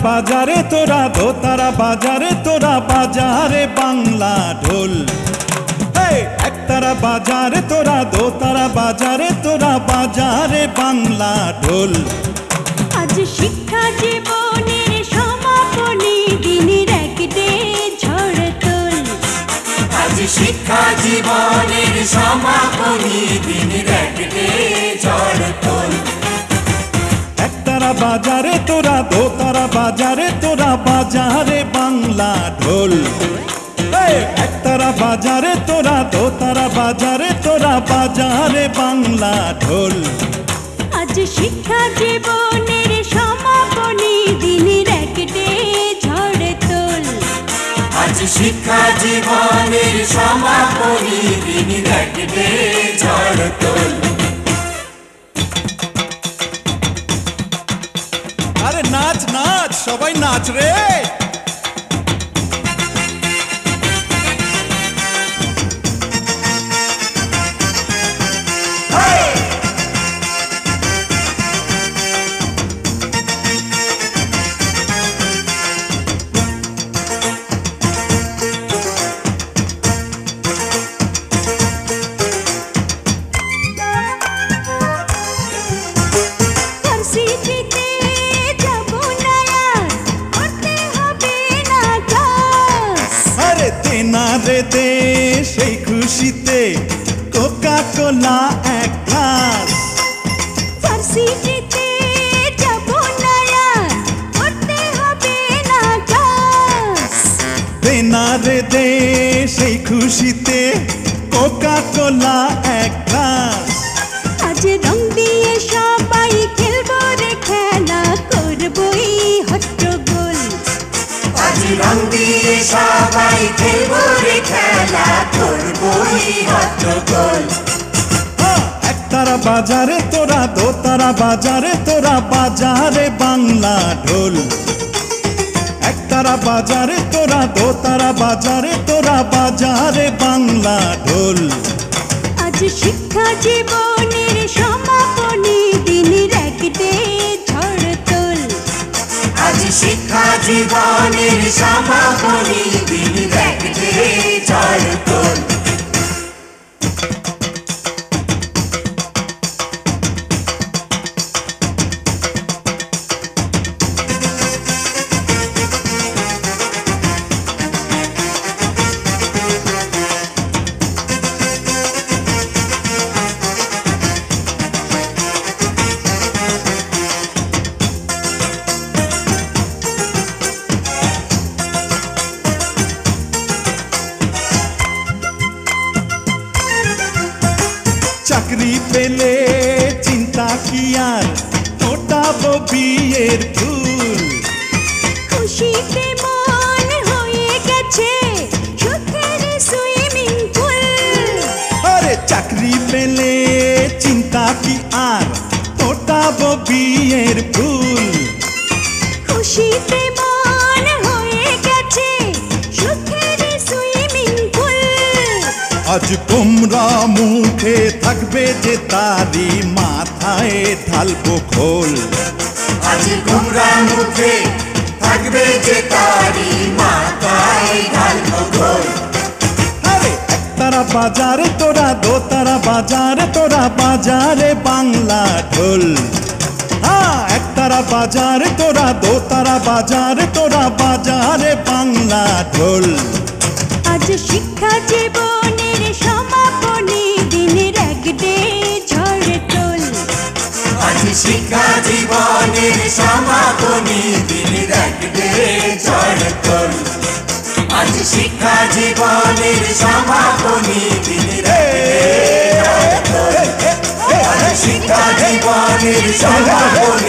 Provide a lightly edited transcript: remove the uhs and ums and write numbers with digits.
বাজারে তোরা দোতারা বাজারে তোরা বাজারে বাংলা ঢোল। একতারা বাজারে তোরা দোতারা বাজারে তোরা বাজারে বাংলা ঢোল। আজ শিক্ষা জীবনের সমাপনী দিনের একটে ঝড় তোল। আজ শিক্ষা জীবনের সমাপনী দিনের একটে ঝড় তোল। একতারা বাজারে তোরা দোতারা বাজারে তোরা বাজারে বাংলা ঢোল। একতারা বাজারে তোরা দোতারা বাজারে তোরা বাজারে বাংলা ঢোল। আজ শিক্ষা জীবনের সমাপনী দিনের একটে ঝড় তোল। আজ শিক্ষা জীবনের সমাপনী দিনের একটে ঝড় তোল। আরে নাচ নাচ, সবাই নাচ রে। না রে দে সেই খুশিতে কোকা কোলা এক গ্লাস। ভার্সিটিতে যাব না আর করতে হবে না ক্লাস। দে না রে দে সেই খুশিতে কোকা কোলা এক গ্লাস। আজ রং দিয়ে সবাই খেলবো রে খেলা, করবই হট্টগোল। আজ রং দিয়ে সবাই খেলবো রে খেলা, করবই হট্টগোল। একতারা বাজারে তোরা দোতারা বাজারে তোরা বাজারে বাংলা ঢোল। একতারা বাজারে তোরা দোতারা বাজারে তোরা বাজারে বাংলা ঢোল। আজ শিক্ষা জীবনের সমাপনী দিনের একটে ঝড় তোল। আজ শিক্ষা জীবনের সমাপনী দিনের একটে ঝড় তোল। চাকরি পেলে চিন্তা কি আর ফোটাবো বিয়ের ফুল। খুশিতে মন হয়ে গেছে সুখের সুইমিং পুল। আরে চাকরি পেলে চিন্তা কি আর ফোটাবো বিয়ের ফুল। খুশিতে মন হয়ে গেছে সুখের সুইমিং পুল। আজ তোমরা মুখে থাকবে যে তারি মাথায় ঢালবো খোল। আজ তোমরা মুখে থাকবে যে তারি মাথায় ঢালবো খোল। আরে একতারা বাজারে তোরা দোতারা বাজারে তোরা বাজারে বাংলা ঢোল। একতারা বাজারে তোরা দোতারা বাজারে তোরা বাজারে বাংলা ঢোল। আজ শিক্ষা জীবনের সমাপনী দিনের একটে ঝড় তোল। আজ শিক্ষা জীবনের সমাপনী দিনের একটে ঝড় তোল। আজ শিক্ষা জীবনের সমাপনী দিনের একটে ঝড় তোল। আজ শিক্ষা জীবনের সমাপনী